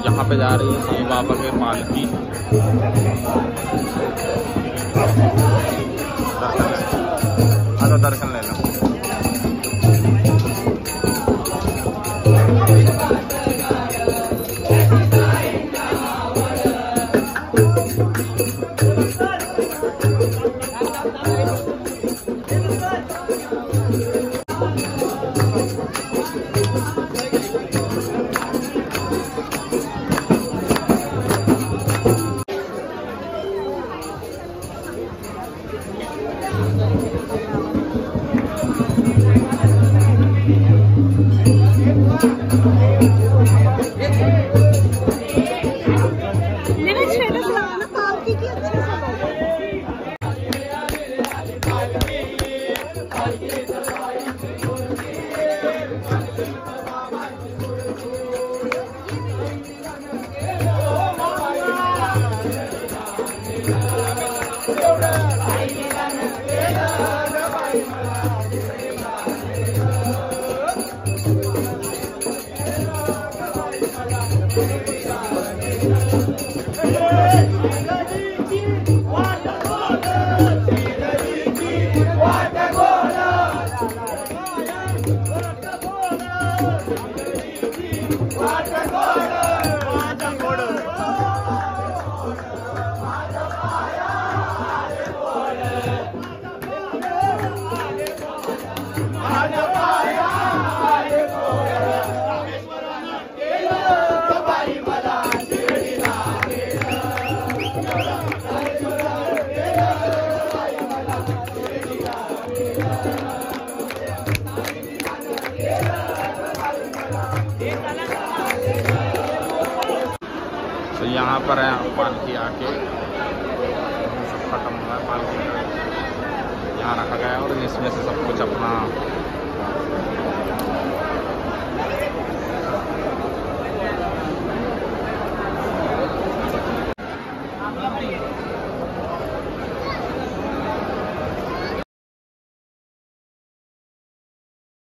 यहाँ पे जा रही है साईं बाबा के पालकी। दर्शन ले लो। तो यहाँ पर है पालकी आके सब खत्म हुआ है। पालकी यहाँ रखा गया है और इसमें से सब कुछ अपना